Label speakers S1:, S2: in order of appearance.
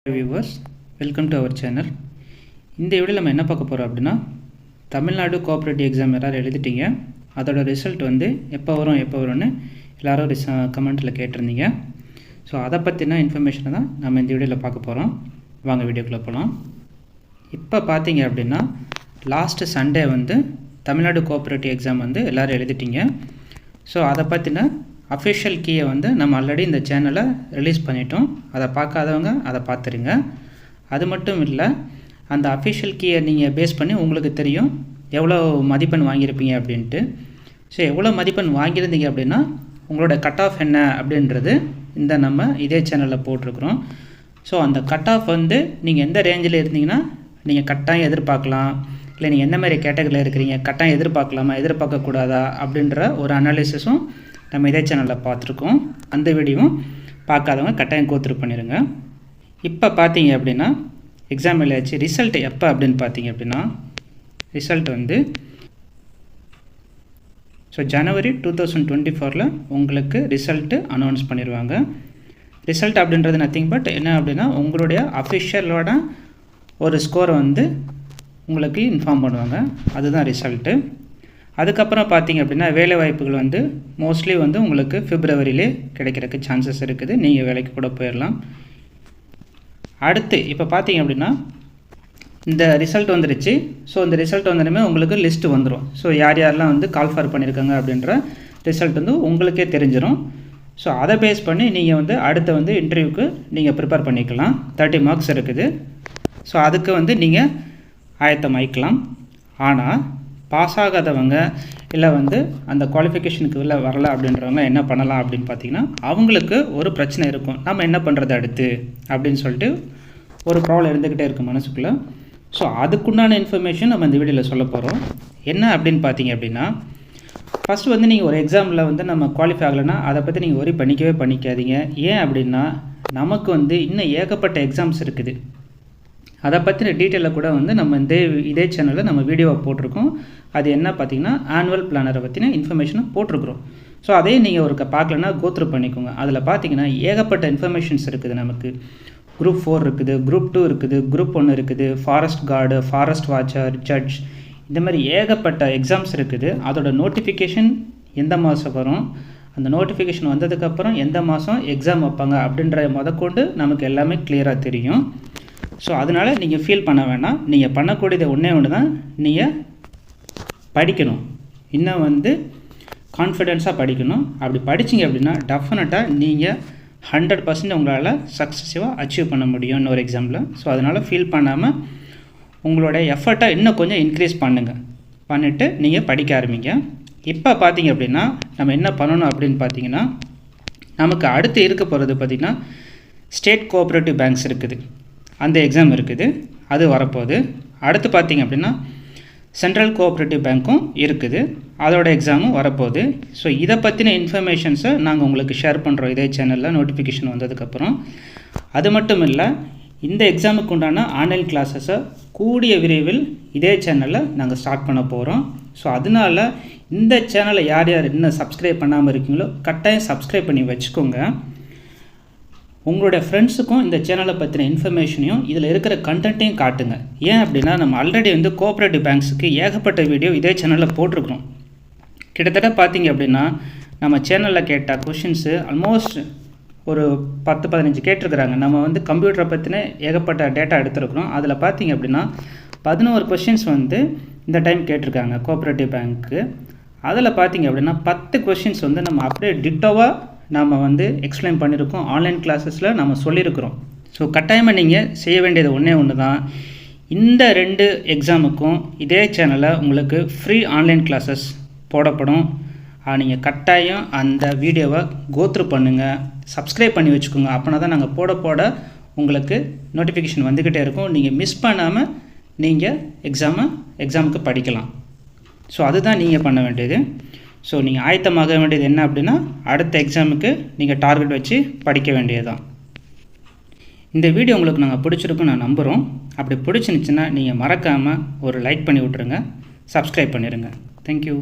S1: viewers, welcome to our channel. இந்த வீடியோல நம்ம என்ன பார்க்க போறோம் அப்படினா தமிழ்நாடு கோஆபரேட்டிவ் எக்ஸாம் யாராவது எழுதிட்டீங்க அதோட ரிசல்ட் வந்து எப்போ வரும்னு எல்லாரும் கமெண்ட்ல கேட்டிருந்தீங்க. ஸோ அதை பற்றின இன்ஃபர்மேஷனை தான் நம்ம இந்த வீடியோவில் பார்க்க போகிறோம். வாங்க வீடியோக்குள்ளே போகலாம். இப்போ பார்த்தீங்க அப்படின்னா லாஸ்ட் சண்டே வந்து தமிழ்நாடு கோஆபரேட்டிவ் எக்ஸாம் வந்து எல்லோரும் எழுதிட்டீங்க. ஸோ அதை பற்றின அஃபிஷியல் கீயை வந்து நம்ம ஆல்ரெடி இந்த சேனலை ரிலீஸ் பண்ணிட்டோம். அதை பார்க்காதவங்க அதை பார்த்துருங்க. அது மட்டும் இல்லை, அந்த அஃபிஷியல் கீயை நீங்கள் பேஸ் பண்ணி உங்களுக்கு தெரியும் எவ்வளோ மதிப்பெண் வாங்கியிருப்பீங்க அப்படின்ட்டு. ஸோ எவ்வளோ மதிப்பெண் வாங்கியிருந்தீங்க அப்படின்னா உங்களோட கட் ஆஃப் என்ன அப்படின்றது நம்ம இதே சேனலில் போட்டிருக்கிறோம். ஸோ அந்த கட் ஆஃப் வந்து நீங்கள் எந்த ரேஞ்சில் இருந்தீங்கன்னா நீங்கள் கட்டாயம் எதிர்பார்க்கலாம், இல்லை நீங்கள் என்ன மாதிரி கேட்டகரியில் இருக்கிறீங்க, கட்டாயம் எதிர்பார்க்கலாமா எதிர்பார்க்கக்கூடாதா அப்படின்ற ஒரு அனாலிசிஸும் நம்ம இதே சேனலில் பார்த்துருக்கோம். அந்த வீடியோவும் பார்க்காதவங்க கட்டாயம் கோத்ரூ பண்ணிடுங்க. இப்போ பார்த்தீங்க அப்படின்னா எக்ஸாம் எழுதியாச்சு. ரிசல்ட் எப்போ அப்படின்னு பார்த்தீங்க அப்படின்னா ரிசல்ட் வந்து ஜனவரி 2024 உங்களுக்கு ரிசல்ட்டு அனௌன்ஸ் பண்ணிடுவாங்க. ரிசல்ட் அப்படின்றது நத்திங் பட் என்ன அப்படின்னா உங்களுடைய அஃபிஷியலோட ஒரு ஸ்கோரை வந்து உங்களுக்கு இன்ஃபார்ம் பண்ணுவாங்க. அதுதான் ரிசல்ட்டு. அதுக்கப்புறம் பார்த்தீங்க அப்படின்னா வேலை வாய்ப்புகள் வந்து மோஸ்ட்லி வந்து உங்களுக்கு பிப்ரவரியிலே கிடைக்கிறதுக்கு சான்சஸ் இருக்குது. நீங்கள் வேலைக்கு கூட போயிடலாம். அடுத்து இப்போ பார்த்தீங்க அப்படின்னா இந்த ரிசல்ட் வந்துடுச்சு. ஸோ இந்த ரிசல்ட் வந்தோடனே உங்களுக்கு லிஸ்ட்டு வந்துடும். ஸோ யாரெல்லாம் வந்து கால் ஃபார் பண்ணியிருக்காங்க அப்படின்ற ரிசல்ட் வந்து உங்களுக்கே தெரிஞ்சிடும். ஸோ அதை பேஸ் பண்ணி நீங்கள் வந்து அடுத்த வந்து இன்டர்வியூக்கு நீங்கள் ப்ரிப்பேர் பண்ணிக்கலாம். 30 மார்க்ஸ் இருக்குது. ஸோ அதுக்கு வந்து நீங்கள் ஆயத்தமாயிக்கலாம். ஆனால் பாஸ் ஆகாதவங்க இல்லை வந்து அந்த குவாலிஃபிகேஷனுக்கு இல்லை வரலை அப்படின்றவங்க என்ன பண்ணலாம் அப்படின்னு பார்த்தீங்கன்னா அவங்களுக்கு ஒரு பிரச்சனை இருக்கும். நம்ம என்ன பண்ணுறது அடுத்து அப்படின்னு சொல்லிட்டு ஒரு ப்ராப்ளம் இருந்துக்கிட்டே இருக்கும் மனசுக்குள்ளே. ஸோ அதுக்குண்டான இன்ஃபர்மேஷன் நம்ம இந்த வீடியோவில் சொல்ல போகிறோம். என்ன அப்படின்னு பார்த்தீங்க அப்படின்னா ஃபஸ்ட்டு வந்து நீங்கள் ஒரு எக்ஸாமில் வந்து நம்ம குவாலிஃபை ஆகலைன்னா அதை பற்றி நீங்கள் ஒரி பண்ணிக்காதீங்க. ஏன் அப்படின்னா நமக்கு வந்து இன்னும் ஏகப்பட்ட எக்ஸாம்ஸ் இருக்குது. அதை பற்றின டீட்டெயிலில் கூட வந்து நம்ம இதே சேனலில் நம்ம வீடியோவை போட்டிருக்கோம். அது என்ன பார்த்திங்கன்னா ஆனுவல் பிளானரை பற்றின இன்ஃபர்மேஷனை போட்டிருக்கிறோம். ஸோ அதையே நீங்கள் ஒரு பார்க்கலன்னா கோத்ரூ பண்ணிக்கோங்க. அதில் பார்த்தீங்கன்னா ஏகப்பட்ட இன்ஃபர்மேஷன்ஸ் இருக்குது. நமக்கு குரூப் 4 இருக்குது, குரூப் 2 இருக்குது, குரூப் 1 இருக்குது, forest card, forest watcher, judge, இந்த மாதிரி ஏகப்பட்ட எக்ஸாம்ஸ் இருக்குது. அதோட நோட்டிஃபிகேஷன் எந்த மாதம் வரும், அந்த நோட்டிஃபிகேஷன் வந்ததுக்கப்புறம் எந்த மாதம் எக்ஸாம் வைப்பாங்க அப்படின்ற முதற்கொண்டு நமக்கு எல்லாமே கிளியராக தெரியும். ஸோ அதனால் நீங்கள் ஃபீல் பண்ண வேணாம். நீங்கள் பண்ணக்கூடியது ஒன்று தான், நீங்கள் படிக்கணும். இன்னும் வந்து கான்ஃபிடென்ஸாக படிக்கணும். அப்படி படிச்சிங்க அப்படின்னா டெஃபினட்டாக நீங்கள் 100% உங்களால் சக்ஸஸிவாக அச்சீவ் பண்ண முடியும் இன்னொரு எக்ஸாமில். ஸோ அதனால் ஃபீல் பண்ணாமல் உங்களோட எஃபர்ட்டை இன்னும் கொஞ்சம் இன்க்ரீஸ் பண்ணிவிட்டு நீங்கள் படிக்க ஆரம்பிங்க. இப்போ பார்த்தீங்க அப்படின்னா நம்ம என்ன பண்ணணும் அப்படின்னு பார்த்தீங்கன்னா நமக்கு அடுத்து இருக்க போகிறது பார்த்திங்கன்னா ஸ்டேட் கோஆப்ரேட்டிவ் பேங்க்ஸ் இருக்குது, அந்த எக்ஸாம் இருக்குது, அது வரப்போகுது. அடுத்து பார்த்திங்க அப்படின்னா சென்ட்ரல் கோஆப்ரேட்டிவ் பேங்க்கும் இருக்குது, அதோட எக்ஸாமும் வரப்போகுது. ஸோ இதை பற்றின இன்ஃபர்மேஷன்ஸை நாங்கள் உங்களுக்கு ஷேர் பண்ணுறோம் இதே சேனலில் நோட்டிஃபிகேஷன் வந்ததுக்கப்புறம். அது மட்டும் இல்லை, இந்த எக்ஸாமுக்கு உண்டான ஆன்லைன் கிளாஸஸை கூடிய விரைவில் இதே சேனலில் நாங்கள் ஸ்டார்ட் பண்ண போகிறோம். ஸோ அதனால் இந்த சேனலை யார் இன்னும் சப்ஸ்கிரைப் பண்ணாமல் இருக்கீங்களோ கட்டாயம் சப்ஸ்கிரைப் பண்ணி வச்சுக்கோங்க. உங்களுடைய ஃப்ரெண்ட்ஸுக்கும் இந்த சேனலை பற்றின இன்ஃபர்மேஷனையும் இதில் இருக்கிற கண்டென்ட்டையும் காட்டுங்க. ஏன் அப்படின்னா நம்ம ஆல்ரெடி வந்து கோஆப்ரேட்டிவ் பேங்க்ஸுக்கு ஏகப்பட்ட வீடியோ இதே சேனலில் போட்டிருக்கிறோம். கிட்டத்தட்ட பார்த்தீங்க அப்படின்னா நம்ம சேனலில் கேட்ட கொஷின்ஸு ஆல்மோஸ்ட் ஒரு 10-15 கேட்டிருக்கிறாங்க. நம்ம வந்து கம்ப்யூட்டரை பற்றின ஏகப்பட்ட டேட்டா எடுத்துருக்குறோம். அதில் பார்த்தீங்க அப்படின்னா 11 கொஷின்ஸ் வந்து இந்த டைம் கேட்டிருக்காங்க கோஆப்ரேட்டிவ் பேங்க்கு. அதில் பார்த்தீங்க அப்படின்னா 10 கொஷின்ஸ் வந்து நம்ம அப்படியே டிட்டோவாக நாம் வந்து எக்ஸ்பிளைன் பண்ணியிருக்கோம். ஆன்லைன் கிளாஸஸில் நம்ம சொல்லியிருக்கிறோம். ஸோ கட்டாயமாக நீங்கள் செய்ய வேண்டியது ஒன்று தான், இந்த 2 எக்ஸாமுக்கும் இதே சேனலில் உங்களுக்கு ஃப்ரீ ஆன்லைன் கிளாஸஸ் போடப்படும். நீங்கள் கட்டாயம் அந்த வீடியோவை கோத்ரூ பண்ணுங்கள், சப்ஸ்கிரைப் பண்ணி வச்சுக்கோங்க. அப்படின்னா தான் நாங்கள் போட உங்களுக்கு நோட்டிஃபிகேஷன் வந்துக்கிட்டே இருக்கும். நீங்கள் மிஸ் பண்ணாமல் நீங்கள் எக்ஸாமுக்கு படிக்கலாம். ஸோ அதுதான் நீங்கள் பண்ண வேண்டியது. ஸோ நீங்கள் ஆயத்தமாக வேண்டியது என்ன அப்படின்னா அடுத்த எக்ஸாமுக்கு நீங்கள் டார்கெட் வச்சு படிக்க வேண்டியது தான். இந்த வீடியோ உங்களுக்கு நாங்கள் பிடிச்சிருக்குன்னு நான் நம்புகிறோம். அப்படி பிடிச்சிருந்துச்சுன்னா நீங்கள் மறக்காமல் ஒரு லைக் பண்ணி விட்ருங்க, சப்ஸ்கிரைப் பண்ணிடுங்க. தேங்க்யூ.